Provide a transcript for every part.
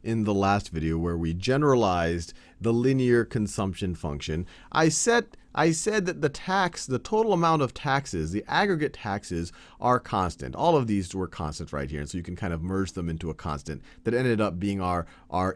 in the last video where we generalized the linear consumption function. I said that the total amount of taxes, the aggregate taxes, are constant. All of these were constant right here, and so you can kind of merge them into a constant that ended up being our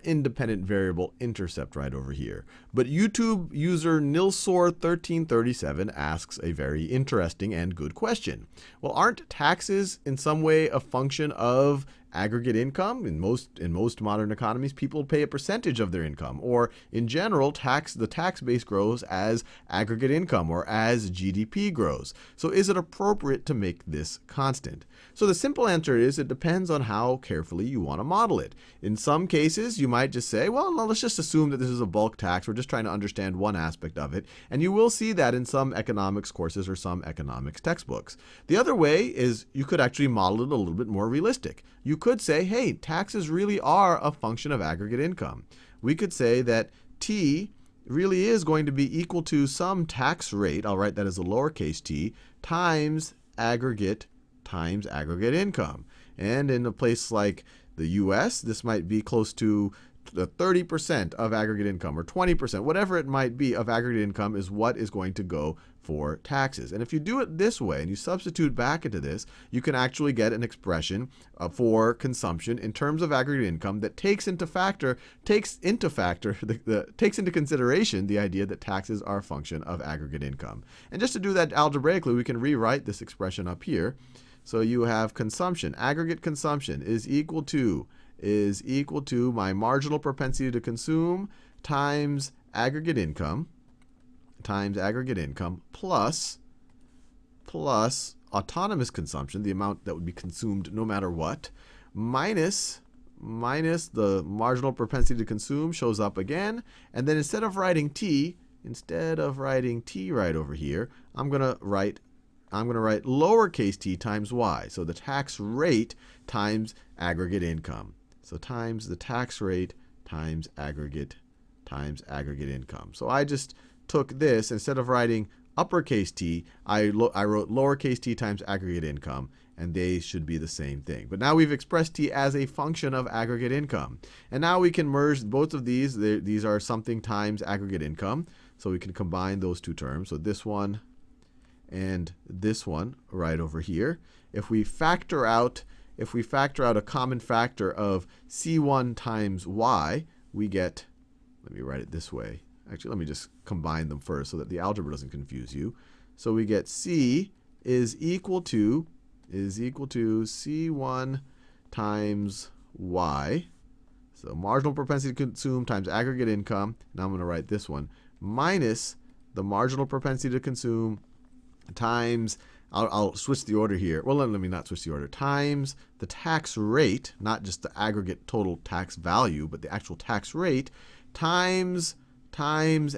independent variable intercept right over here. But YouTube user Nilsor1337 asks a very interesting and good question. Well, aren't taxes in some way a function of aggregate income? In most modern economies, people pay a percentage of their income, or in general, the tax base grows as aggregate income or as GDP grows. So is it appropriate to make this constant? So the simple answer is it depends on how carefully you want to model it. In some cases, you might just say, well, no, let's just assume that this is a bulk tax. We're just trying to understand one aspect of it. And you will see that in some economics courses or some economics textbooks. The other way is you could actually model it a little bit more realistic. You could say, hey, taxes really are a function of aggregate income. We could say that T really is going to be equal to some tax rate, I'll write that as a lowercase t, times aggregate income. And in a place like the US, this might be close to 30% of aggregate income, or 20%, whatever it might be of aggregate income is what is going to go for taxes. And if you do it this way and you substitute back into this, you can actually get an expression for consumption in terms of aggregate income that takes into consideration the idea that taxes are a function of aggregate income. And just to do that algebraically, we can rewrite this expression up here. So you have consumption, aggregate consumption is equal to my marginal propensity to consume times aggregate income plus autonomous consumption, the amount that would be consumed no matter what, minus the marginal propensity to consume shows up again. And then instead of writing t right over here, I'm going to write lowercase t times y. So the tax rate times aggregate income. So times the tax rate times aggregate income. So I just took this, instead of writing uppercase t, I wrote lowercase t times aggregate income, and they should be the same thing. But now we've expressed t as a function of aggregate income. And now we can merge both of these. These are something times aggregate income. So we can combine those two terms. So this one and this one right over here. If we factor out a common factor of c1 times y, we get, let me write it this way. Actually, let me just combine them first so that the algebra doesn't confuse you. So we get c is equal to c1 times y. So marginal propensity to consume times aggregate income. Now I'm going to write this one, minus the marginal propensity to consume times, I'll switch the order here. Well, let me not switch the order. Times the tax rate, not just the aggregate total tax value, but the actual tax rate, times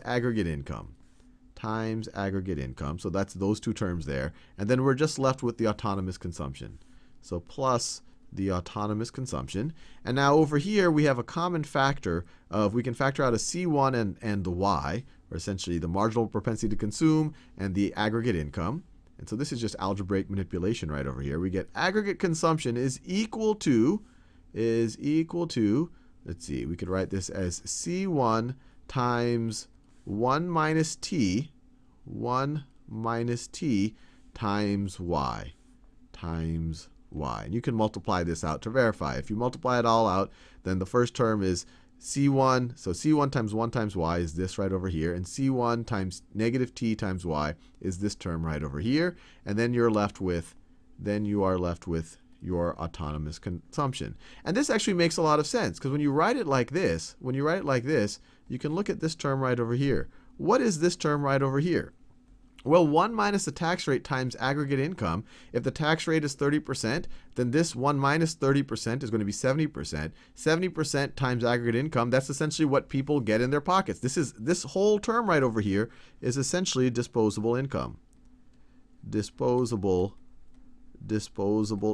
aggregate income. So that's those two terms there. And then we're just left with the autonomous consumption. So plus the autonomous consumption. And now over here, we have a common factor of, we can factor out a c1 and the y, or essentially the marginal propensity to consume and the aggregate income. And so this is just algebraic manipulation right over here. We get aggregate consumption is equal to, let's see, we could write this as c1 times 1 minus t times y. And you can multiply this out to verify. If you multiply it all out, then the first term is c1. So c1 times 1 times y is this right over here. And c1 times negative t times y is this term right over here. And then you are left with your autonomous consumption. And this actually makes a lot of sense, because when you write it like this, you can look at this term right over here. What is this term right over here? Well, 1 minus the tax rate times aggregate income. If the tax rate is 30%, then this 1 minus 30% is going to be 70%. 70% times aggregate income, that's essentially what people get in their pockets. This whole term right over here is essentially disposable income. Disposable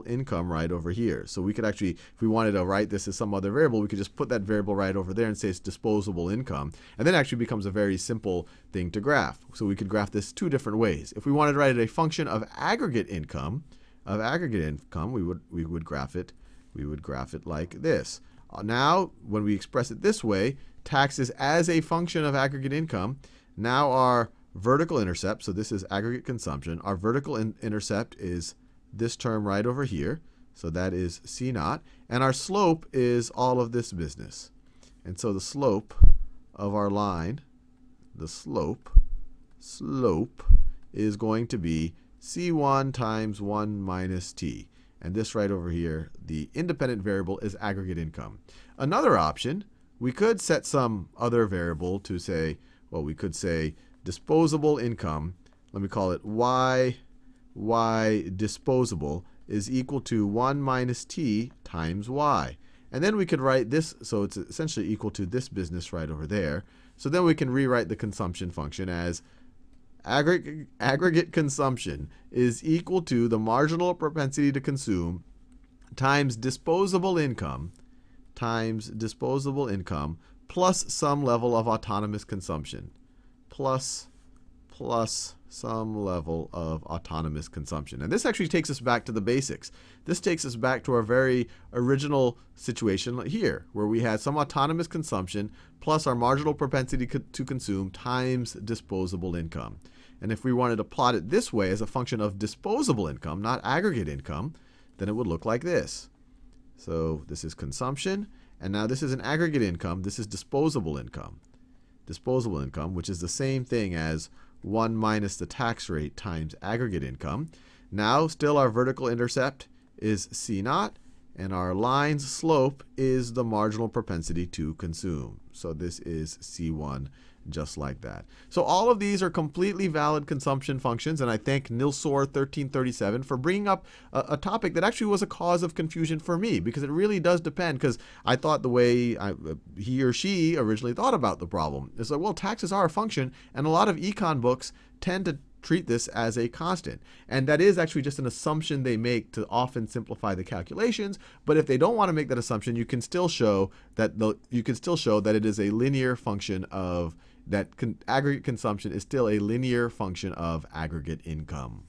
income right over here. So we could actually, if we wanted to write this as some other variable, we could just put that variable right over there and say it's disposable income. And then it actually becomes a very simple thing to graph. So we could graph this two different ways. If we wanted to write it a function of aggregate income, we would graph it like this. Now, when we express it this way, taxes as a function of aggregate income, now our vertical intercept, so this is aggregate consumption, our vertical intercept is this term right over here. So that is C naught. And our slope is all of this business. And so the slope of our line, the slope is going to be C1 times 1 minus T. And this right over here, the independent variable is aggregate income. Another option, we could set some other variable to say, well, we could say disposable income. Let me call it y disposable is equal to 1 minus T times y. And then we could write this, so it's essentially equal to this business right over there. So then we can rewrite the consumption function as aggregate consumption is equal to the marginal propensity to consume times disposable income plus some level of autonomous consumption plus some level of autonomous consumption. And this actually takes us back to the basics. This takes us back to our very original situation here, where we had some autonomous consumption plus our marginal propensity to consume times disposable income. And if we wanted to plot it this way as a function of disposable income, not aggregate income, then it would look like this. So this is consumption, and now this is an aggregate income. This is disposable income. Disposable income, which is the same thing as 1 minus the tax rate times aggregate income. Now, still our vertical intercept is C naught, and our line's slope is the marginal propensity to consume. So this is C1, just like that. So all of these are completely valid consumption functions, and I thank Nilsor 1337 for bringing up a topic that actually was a cause of confusion for me, because it really does depend, because I thought the way he or she originally thought about the problem is like, well, taxes are a function, and a lot of econ books tend to treat this as a constant. And that is actually just an assumption they make to often simplify the calculations. But if they don't want to make that assumption, you can still show that it is a linear function of that aggregate consumption is still a linear function of aggregate income.